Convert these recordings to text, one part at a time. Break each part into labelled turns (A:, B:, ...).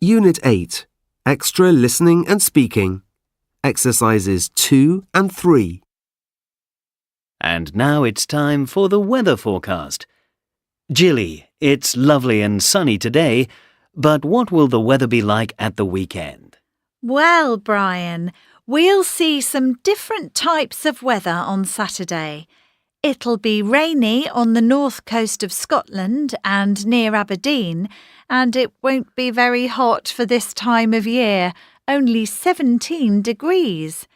A: Unit 8. Extra Listening and Speaking. Exercises 2 and 3.
B: And now it's time for the weather forecast. Jilly, it's lovely and sunny today, but what will the weather be like at the weekend?
C: Well, Brian, we'll see some different types of weather on Saturday. It'll be rainy on the north coast of Scotland and near Aberdeen, and it won't be very hot for this time of year, only 17 degrees.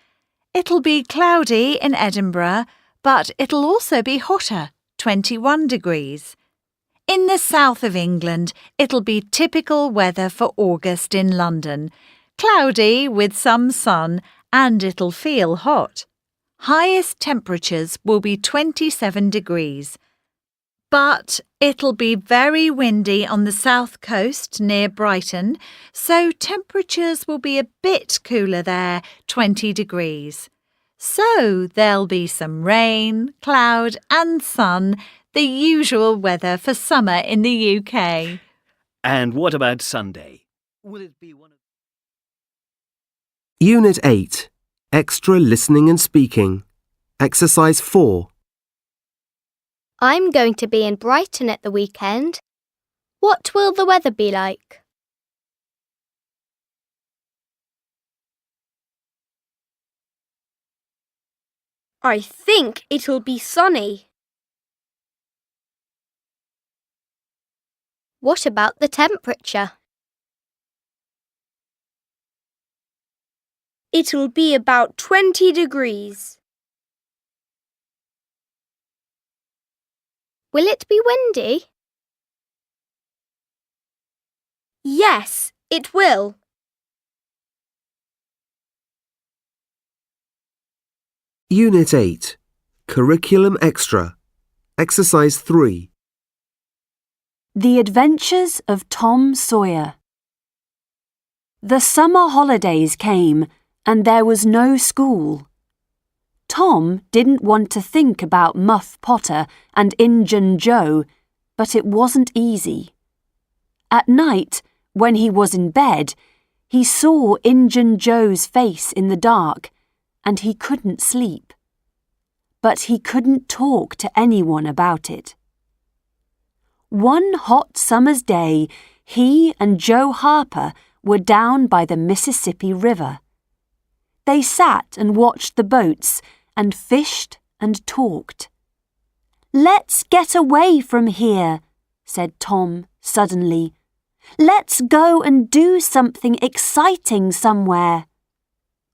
C: It'll be cloudy in Edinburgh, but it'll also be hotter, 21 degrees. In the south of England, it'll be typical weather for August in London. Cloudy with some sun, and it'll feel hot. Highest temperatures will be 27 degrees. But it'll be very windy on the south coast near Brighton, so temperatures will be a bit cooler there, 20 degrees. So there'll be some rain, cloud and sun, the usual weather for summer in the UK.
B: And what about Sunday? Will it be one of...
A: Unit 8. Extra Listening and Speaking. Exercise 4.
D: I'm going to be in Brighton at the weekend. What will the weather be like? I think it'll be sunny. What about the temperature? It'll be about 20 degrees. Will it be windy? Yes, it will.
A: Unit 8. Curriculum Extra. Exercise 3.
E: The Adventures of Tom Sawyer. The summer holidays came and there was no school. Tom didn't want to think about Muff Potter and Injun Joe, but it wasn't easy. At night, when he was in bed, he saw Injun Joe's face in the dark and he couldn't sleep. But he couldn't talk to anyone about it. One hot summer's day, he and Joe Harper were down by the Mississippi River. They sat and watched the boats and fished and talked. "Let's get away from here," said Tom suddenly. "Let's go and do something exciting somewhere."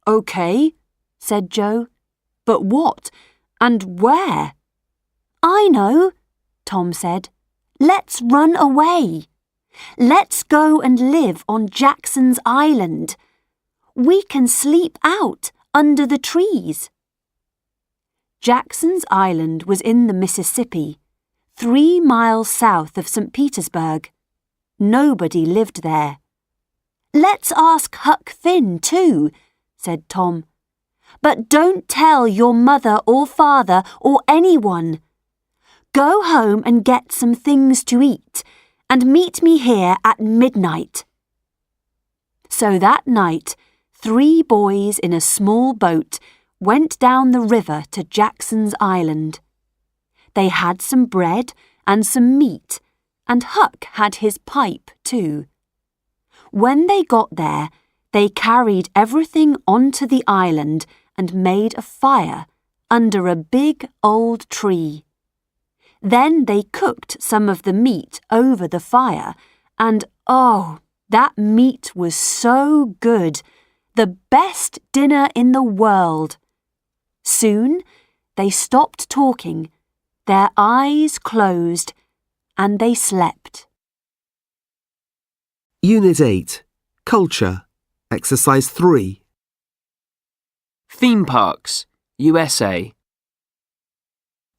E: "Okay," said Joe. "But what? And where?" "I know," Tom said. "Let's run away. Let's go and live on Jackson's Island. We can sleep out under the trees." Jackson's Island was in the Mississippi, 3 miles south of St. Petersburg. Nobody lived there. "Let's ask Huck Finn too," said Tom. "But don't tell your mother or father or anyone. Go home and get some things to eat and meet me here at midnight." So that night, 3 boys in a small boat went down the river to Jackson's Island. They had some bread and some meat, and Huck had his pipe too. When they got there, they carried everything onto the island and made a fire under a big old tree. Then they cooked some of the meat over the fire, and oh, that meat was so good, the best dinner in the world. Soon they stopped talking, their eyes closed, and they slept.
A: Unit 8. Culture. Exercise 3.
F: Theme parks, USA.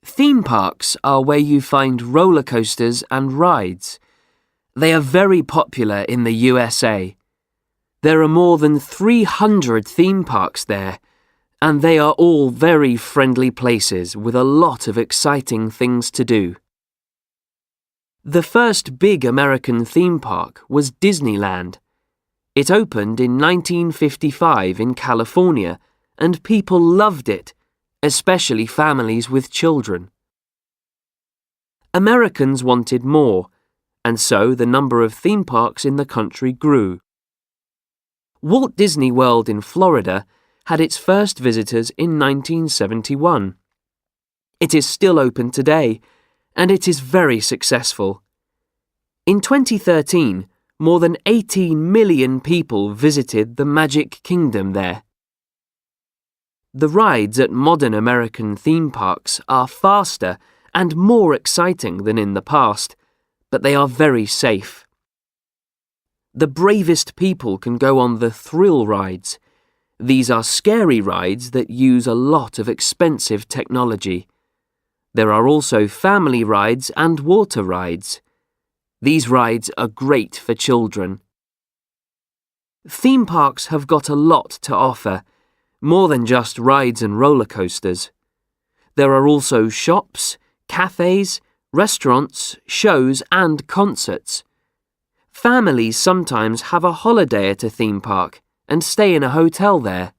F: Theme parks are where you find roller coasters and rides. They are very popular in the USA. There are more than 300 theme parks there, and they are all very friendly places with a lot of exciting things to do. The first big American theme park was Disneyland. It opened in 1955 in California, and people loved it, especially families with children. Americans wanted more, and so the number of theme parks in the country grew. Walt Disney World in Florida had its first visitors in 1971. It is still open today, and it is very successful. In 2013, more than 18 million people visited the Magic Kingdom there. The rides at modern American theme parks are faster and more exciting than in the past, but they are very safe. The bravest people can go on the thrill rides. These are scary rides that use a lot of expensive technology. There are also family rides and water rides. These rides are great for children. Theme parks have got a lot to offer, more than just rides and roller coasters. There are also shops, cafes, restaurants, shows and concerts. Families sometimes have a holiday at a theme park and stay in a hotel there.